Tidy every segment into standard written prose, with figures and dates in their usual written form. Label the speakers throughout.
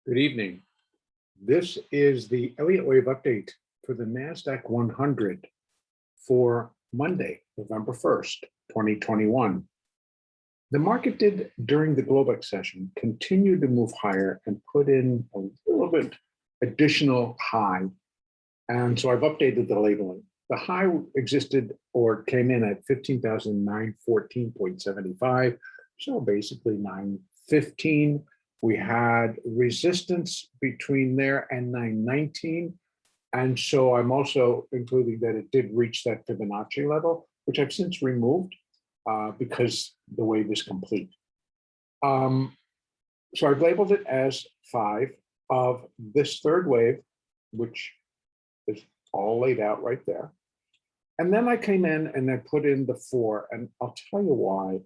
Speaker 1: Good evening. This is the Elliott wave update for the NASDAQ 100 for Monday, November 1st, 2021. The market did, during the Globex session, continue to move higher and put in a little bit additional high. And so I've updated the labeling. The high existed or came in at 15,914.75. So basically 915. We had resistance between there and 919. And so I'm also including that it did reach that Fibonacci level, which I've since removed because the wave is complete. So I've labeled it as 5 of this third wave, which is all laid out right there. And then I came in and I put in the 4, and I'll tell you why.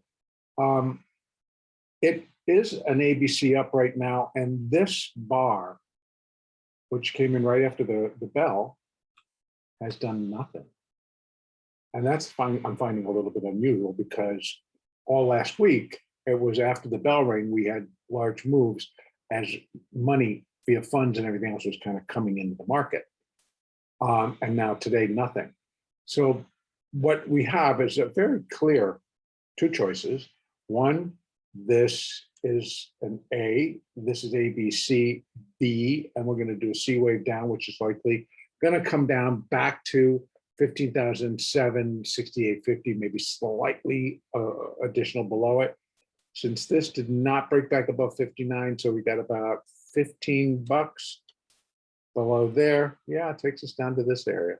Speaker 1: It is an ABC up right now, and this bar, which came in right after the bell, has done nothing. And that's fine. I'm finding a little bit unusual because all last week, it was after the bell rang, we had large moves as money via funds and everything else was kind of coming into the market. And now today, nothing. So what we have is a very clear two choices. One, this is an A, this is A, B, C, B, and we're going to do a C wave down, which is likely going to come down back to 15,768.50, maybe slightly additional below it. Since this did not break back above 59, so we got about 15 bucks below there. Yeah, it takes us down to this area.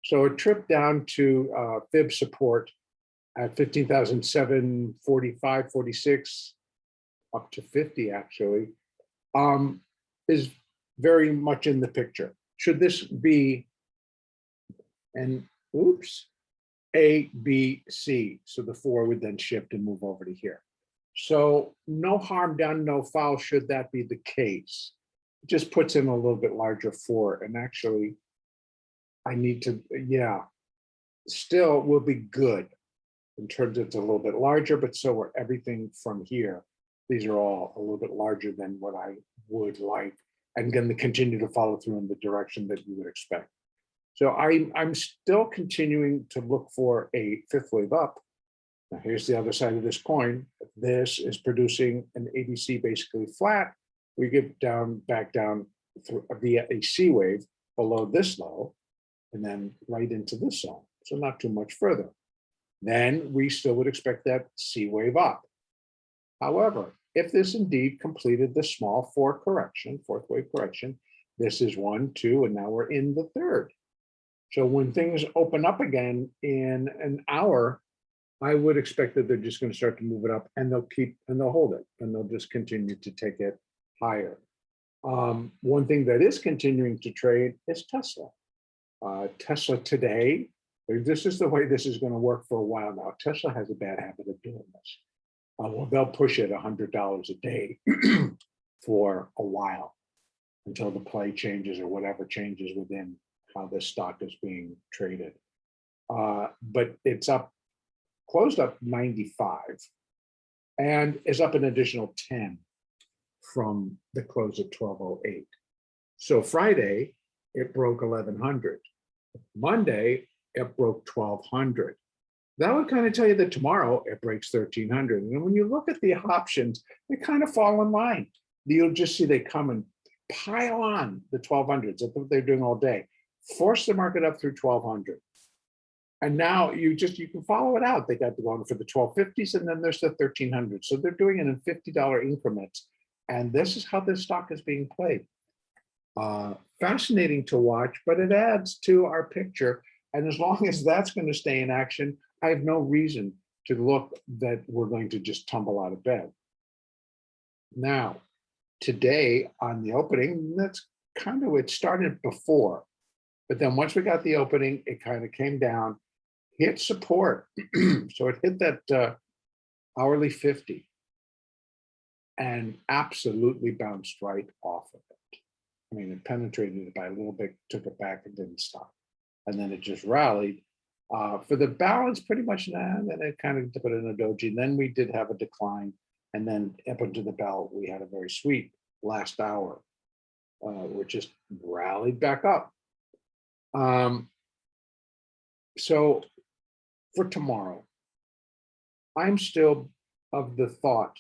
Speaker 1: So a trip down to fib support at 15,745, 46, up to 50 actually, is very much in the picture. Should this be an oops, A, B, C? So the 4 would then shift and move over to here. So no harm done, no foul should that be the case. It just puts in a little bit larger 4, and actually I need to, yeah, still will be good. In terms of it's a little bit larger, but so are everything from here. These are all a little bit larger than what I would like, and going to continue to follow through in the direction that you would expect. So I'm still continuing to look for a fifth wave up. Now here's the other side of this coin. This is producing an ABC basically flat. We get down, back down through via a C wave below this low, and then right into this zone. So not too much further. Then we still would expect that C wave up. However, if this indeed completed the small 4 correction, fourth wave correction, this is 1, 2, and now we're in the third. So when things open up again in an hour, I would expect that they're just going to start to move it up, and they'll hold it, and they'll just continue to take it higher. One thing that is continuing to trade is Tesla. Tesla today, this is the way this is going to work for a while now. Tesla has a bad habit of doing this. Well, they'll push it $100 a day for a while until the play changes or whatever changes within how this stock is being traded. But it's up, closed up 95 and is up an additional 10 from the close at 1208. So Friday, it broke 1100. Monday, it broke 1200. That would kind of tell you that tomorrow it breaks 1300. And when you look at the options, they kind of fall in line. You'll just see they come and pile on the 1200s. That's what they're doing all day. Force the market up through 1200. And now you can follow it out. They got to go on for the 1250s, and then there's the 1300s. So they're doing it in $50 increments. And this is how this stock is being played. Fascinating to watch, but it adds to our picture. And as long as that's going to stay in action, I have no reason to look that we're going to just tumble out of bed. Now, today on the opening, that's kind of, it started before, but then once we got the opening, it kind of came down, hit support. So it hit that hourly 50 and absolutely bounced right off of it. I mean, it penetrated it by a little bit, took it back and didn't stop. And then it just rallied. For the balance, pretty much, and then it kind of put in a doji. And then we did have a decline. And then up into the bell, we had a very sweet last hour, which just rallied back up. So for tomorrow, I'm still of the thought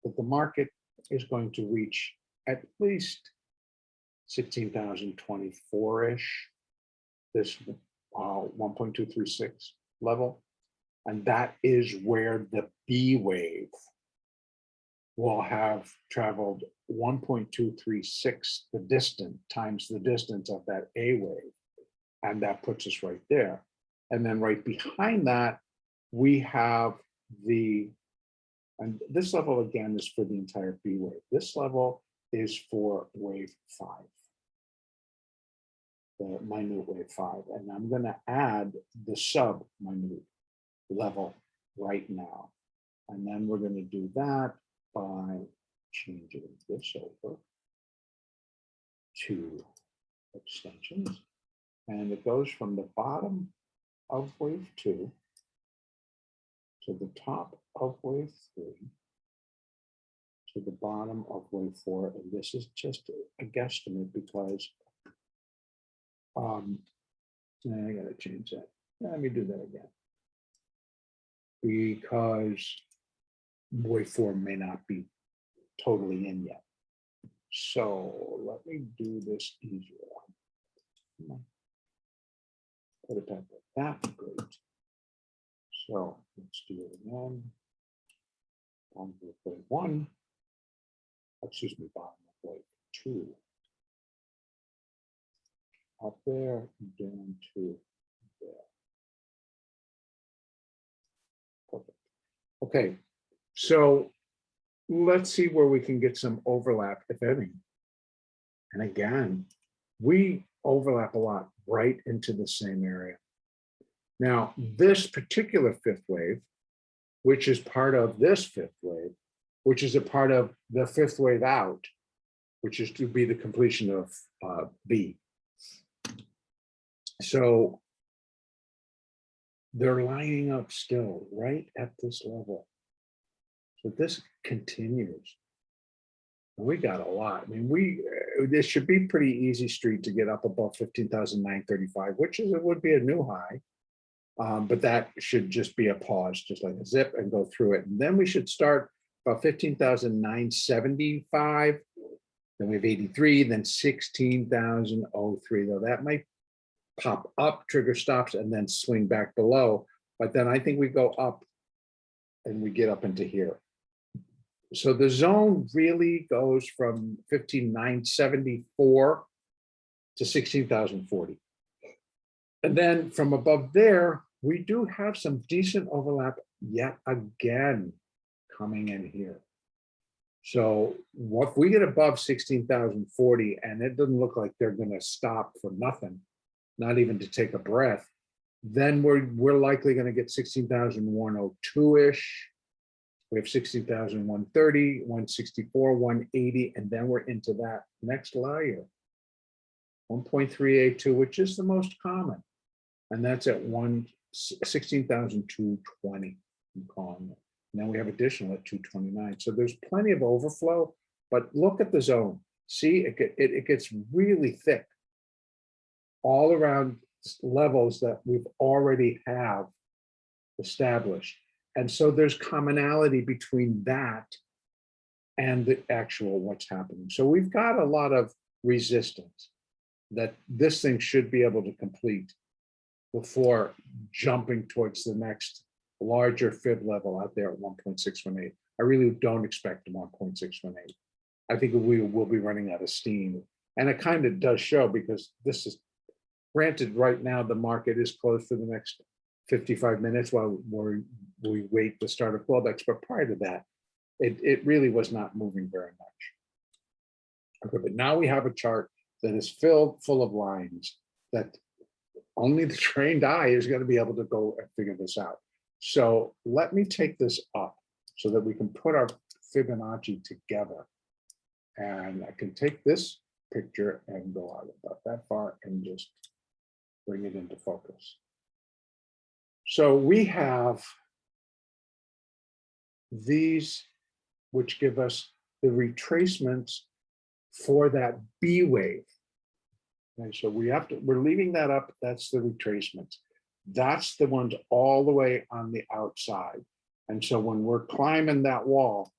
Speaker 1: that the market is going to reach at least 16,024-ish, this 1.236 level. And that is where the B wave will have traveled 1.236 the distance times the distance of that A wave. And that puts us right there. And then right behind that, we have and this level again is for the entire B wave. This level is for wave 5, the minute wave 5. And I'm going to add the sub minute level right now. And then we're going to do that by changing this over to extensions. And it goes from the bottom of wave 2 to the top of wave 3 to the bottom of wave 4. And this is just a guesstimate because I gotta change that. Let me do that again. Because wave 4 may not be totally in yet. So let me do this easier. Put it back like that, great. So let's do it again. On wave 1, excuse me, bottom of wave 2. Up there, down to there. Perfect. Okay, so let's see where we can get some overlap, if any. And again, we overlap a lot right into the same area. Now, this particular fifth wave, which is part of this fifth wave, which is a part of the fifth wave out, which is to be the completion of B. So they're lining up still right at this level. So this continues. And we got a lot. I mean, this should be pretty easy street to get up above 15,935, which is, it would be a new high. But that should just be a pause, just like a zip, and go through it. And then we should start about 15,975. Then we have 83, then 16,003. Though that might pop up, trigger stops, and then swing back below. But then I think we go up and we get up into here. So the zone really goes from 15,974 to 16,040. And then from above there, we do have some decent overlap yet again coming in here. So what we get above 16,040, and it doesn't look like they're going to stop for nothing, not even to take a breath, then we're likely going to get 16,102-ish. We have 16,130, 164, 180, and then we're into that next layer, 1.382, which is the most common. And that's at 16,220, I'm calling it. And then we have additional at 229. So there's plenty of overflow, but look at the zone. See, it gets really thick all around levels that we've already have established. And so there's commonality between that and the actual what's happening. So we've got a lot of resistance that this thing should be able to complete before jumping towards the next larger fib level out there at 1.618. I really don't expect 1.618. I think we will be running out of steam. And it kind of does show, because this is, granted, right now the market is closed for the next 55 minutes while we wait the start of Globex, but prior to that, it really was not moving very much. Okay, but now we have a chart that is full of lines that only the trained eye is going to be able to go and figure this out. So let me take this up so that we can put our Fibonacci together. And I can take this picture and go out about that far and just bring it into focus. So we have these, which give us the retracements for that B wave. And so we're leaving that up. That's the retracements. That's the ones all the way on the outside. And so when we're climbing that wall,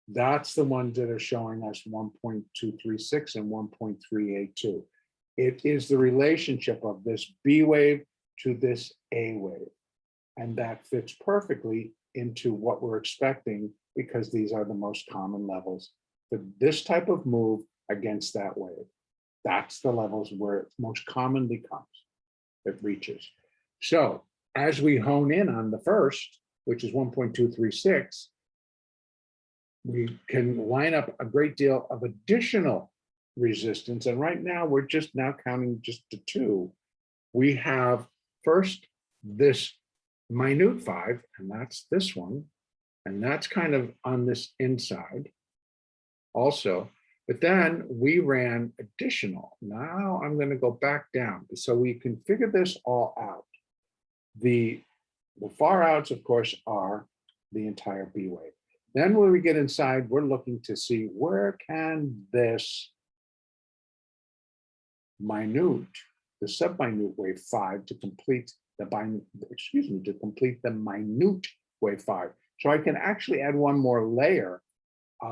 Speaker 1: that's the ones that are showing us 1.236 and 1.382. It is the relationship of this B wave to this A wave. And that fits perfectly into what we're expecting because these are the most common levels for this type of move against that wave. That's the levels where it most commonly comes, it reaches. So as we hone in on the first, which is 1.236, we can line up a great deal of additional resistance. And right now, we're just now counting just to two. We have first this minute 5, and that's this one. And that's kind of on this inside also. But then we ran additional. Now I'm going to go back down so we can figure this all out. The far outs, of course, are the entire B wave. Then when we get inside, we're looking to see where can this minute, the subminute wave 5 to complete the minute wave 5. So I can actually add one more layer,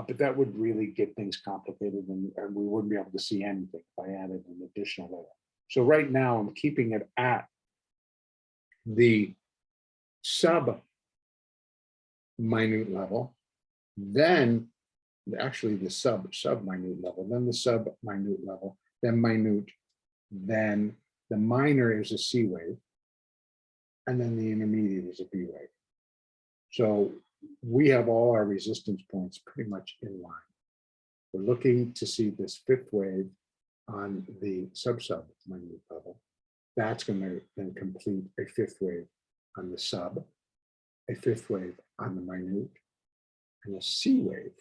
Speaker 1: but that would really get things complicated and we wouldn't be able to see anything if I added an additional layer. So right now I'm keeping it at the sub-minute level, then actually the sub-minute level, then the sub-minute level, then minute, then the minor is a C wave, and then the intermediate is a B wave. So we have all our resistance points pretty much in line. We're looking to see this fifth wave on the sub-minute level. That's going to then complete a fifth wave on the sub, a fifth wave on the minute, and a C wave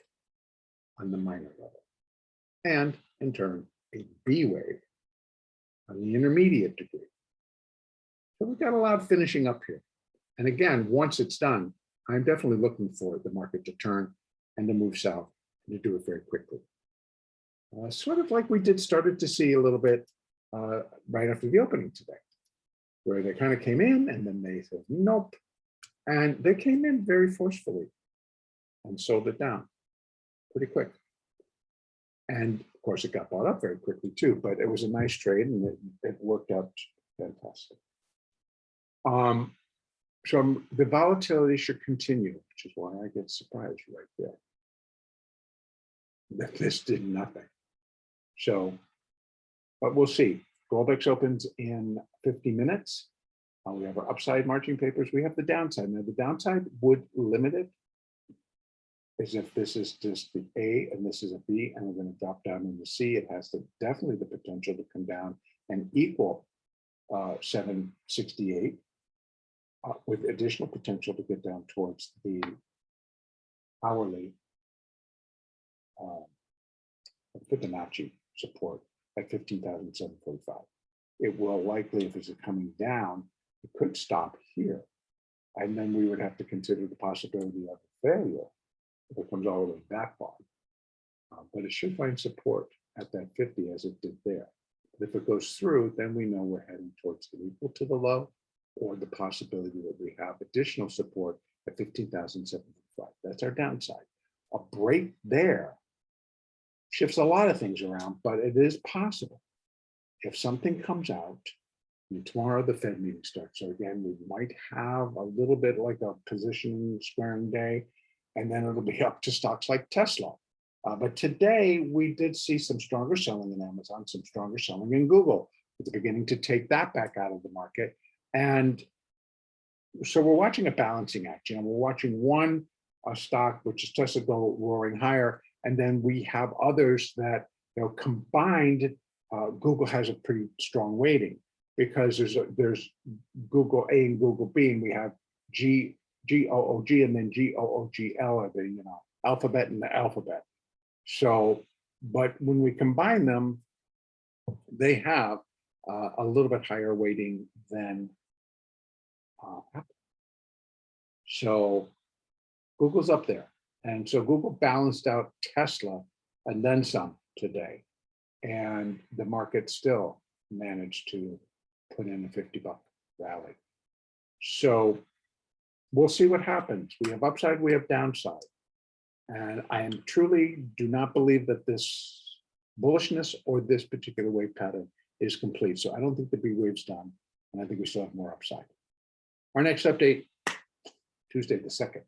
Speaker 1: on the minor level. And in turn, a B wave on the intermediate degree. So we've got a lot of finishing up here. And again, once it's done, I'm definitely looking for the market to turn and to move south and to do it very quickly. Sort of like we started to see a little bit right after the opening today, where they kind of came in and then they said, nope. And they came in very forcefully and sold it down pretty quick. And of course, it got bought up very quickly too, but it was a nice trade and it worked out fantastic. So the volatility should continue, which is why I get surprised right there that this did nothing. So, but we'll see. Globex opens in 50 minutes. We have our upside marching papers. We have the downside. Now, the downside would limit it as if this is just the A and this is a B, and we're going to drop down in the C. It has definitely the potential to come down and equal 768. With additional potential to get down towards the hourly Fibonacci support at 15,745. It will likely, if it's coming down, it could stop here. And then we would have to consider the possibility of failure if it comes all the way that far. But it should find support at that 50 as it did there. But if it goes through, then we know we're heading towards the equal to the low, or the possibility that we have additional support at 15,745. That's our downside. A break there shifts a lot of things around, but it is possible. If something comes out, and tomorrow the Fed meeting starts. So again, we might have a little bit like a positioning squaring day, and then it'll be up to stocks like Tesla. But today we did see some stronger selling in Amazon, some stronger selling in Google. It's beginning to take that back out of the market. And so we're watching a balancing act. We're watching one stock, which is Tesla, go roaring higher, and then we have others that, combined. Google has a pretty strong weighting because there's Google A and Google B, and we have GOOG and then GOOGL are the alphabet and the alphabet. So, but when we combine them, they have a little bit higher weighting than Apple. So Google's up there. And so Google balanced out Tesla and then some today. And the market still managed to put in a $50 rally. So we'll see what happens. We have upside, we have downside. And I am truly do not believe that this bullishness or this particular wave pattern is complete. So I don't think the B wave's done. And I think we still have more upside. Our next update, Tuesday the 2nd.